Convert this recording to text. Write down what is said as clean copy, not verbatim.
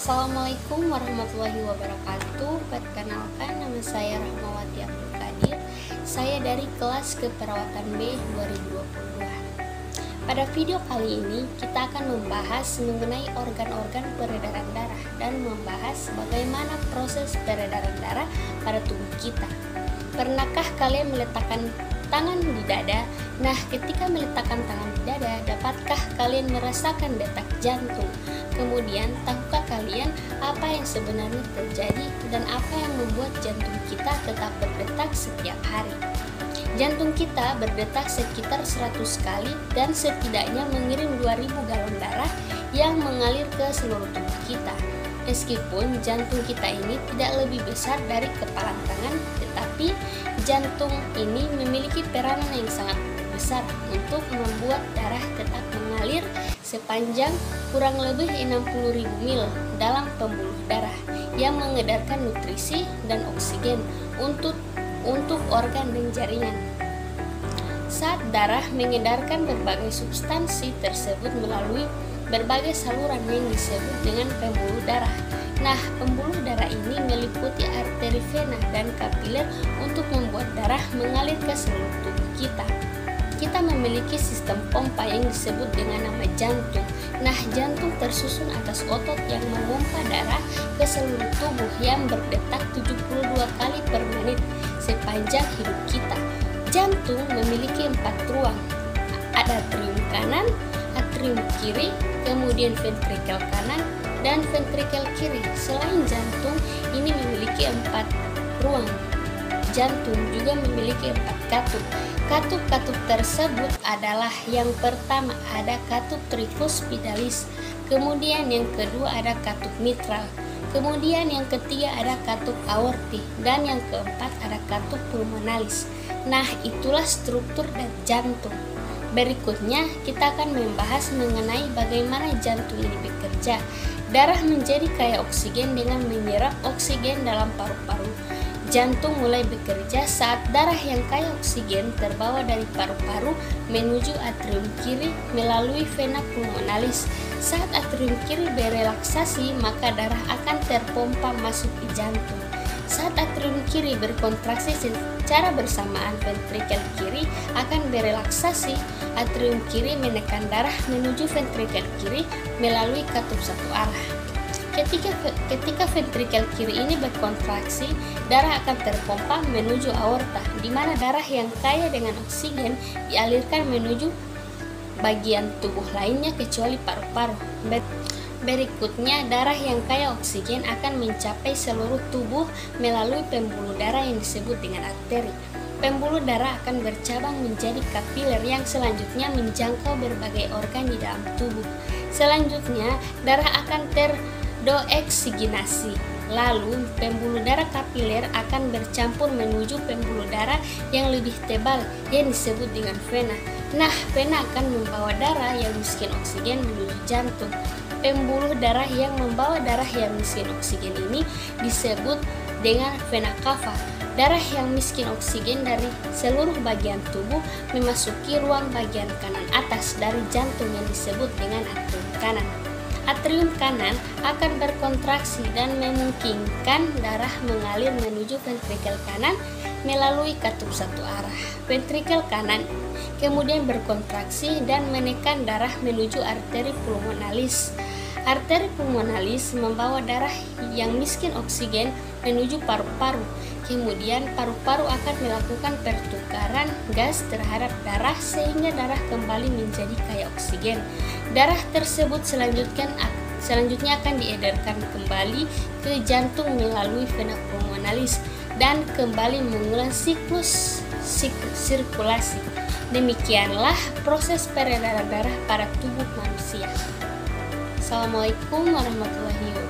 Assalamualaikum warahmatullahi wabarakatuh. Perkenalkan, nama saya Rahmawati Abdul Qadir. Saya dari kelas keperawatan B 2022. Pada video kali ini kita akan membahas mengenai organ-organ peredaran darah dan membahas bagaimana proses peredaran darah pada tubuh kita. Pernahkah kalian meletakkan tangan di dada? Nah, ketika meletakkan tangan di dada, dapatkah kalian merasakan detak jantung? Kemudian, tahukah kalian apa yang sebenarnya terjadi dan apa yang membuat jantung kita tetap berdetak setiap hari? Jantung kita berdetak sekitar 100 kali dan setidaknya mengirim 2000 galon darah yang mengalir ke seluruh tubuh kita. Meskipun jantung kita ini tidak lebih besar dari kepalan tangan, tetapi jantung ini memiliki peranan yang sangat besar untuk membuat darah tetap mengalir sepanjang kurang lebih 60.000 mil dalam pembuluh darah yang mengedarkan nutrisi dan oksigen untuk organ dan jaringan. Saat darah mengedarkan berbagai substansi tersebut melalui berbagai saluran yang disebut dengan pembuluh darah. Nah, pembuluh darah ini meliputi arteri, vena, dan kapiler untuk membuat darah mengalir ke seluruh tubuh kita. Kita memiliki sistem pompa yang disebut dengan nama jantung. Nah, jantung tersusun atas otot yang memompa darah ke seluruh tubuh yang berdetak 72 kali per menit sepanjang hidup kita. Jantung memiliki 4 ruang. Ada atrium kanan, atrium kiri, kemudian ventrikel kanan, dan ventrikel kiri. Selain jantung, ini memiliki 4 ruang. Jantung juga memiliki 4 katup. Katup-katup tersebut adalah yang pertama ada katup tricuspidalis, kemudian yang kedua ada katup mitral, kemudian yang ketiga ada katup aorti, dan yang keempat ada katup pulmonalis. Nah, itulah struktur dari jantung. Berikutnya kita akan membahas mengenai bagaimana jantung ini bekerja. Darah menjadi kaya oksigen dengan menyerap oksigen dalam paru-paru. Jantung mulai bekerja saat darah yang kaya oksigen terbawa dari paru-paru menuju atrium kiri melalui vena pulmonalis. Saat atrium kiri berelaksasi, maka darah akan terpompa masuk ke jantung. Saat atrium kiri berkontraksi secara bersamaan, ventrikel kiri akan berelaksasi. Atrium kiri menekan darah menuju ventrikel kiri melalui katup satu arah. Ketika ventrikel kiri ini berkontraksi, darah akan terpompa menuju aorta, di mana darah yang kaya dengan oksigen dialirkan menuju bagian tubuh lainnya kecuali paru-paru. Berikutnya, darah yang kaya oksigen akan mencapai seluruh tubuh melalui pembuluh darah yang disebut dengan arteri. Pembuluh darah akan bercabang menjadi kapiler yang selanjutnya menjangkau berbagai organ di dalam tubuh. Selanjutnya, darah akan terdeoksigenasi. Lalu, pembuluh darah kapiler akan bercampur menuju pembuluh darah yang lebih tebal yang disebut dengan vena. Nah, vena akan membawa darah yang miskin oksigen menuju jantung. Pembuluh darah yang membawa darah yang miskin oksigen ini disebut dengan vena cava. Darah yang miskin oksigen dari seluruh bagian tubuh memasuki ruang bagian kanan atas dari jantung yang disebut dengan atrium kanan. Atrium kanan akan berkontraksi dan memungkinkan darah mengalir menuju ventrikel kanan melalui katup satu arah. Ventrikel kanan kemudian berkontraksi dan menekan darah menuju arteri pulmonalis. Arteri pulmonalis membawa darah yang miskin oksigen menuju paru-paru. Kemudian paru-paru akan melakukan pertukaran gas terhadap darah sehingga darah kembali menjadi kaya oksigen. Darah tersebut selanjutnya akan diedarkan kembali ke jantung melalui vena pulmonalis dan kembali mengulang siklus sirkulasi. Demikianlah proses peredaran darah pada tubuh manusia. Assalamualaikum warahmatullahi wabarakatuh.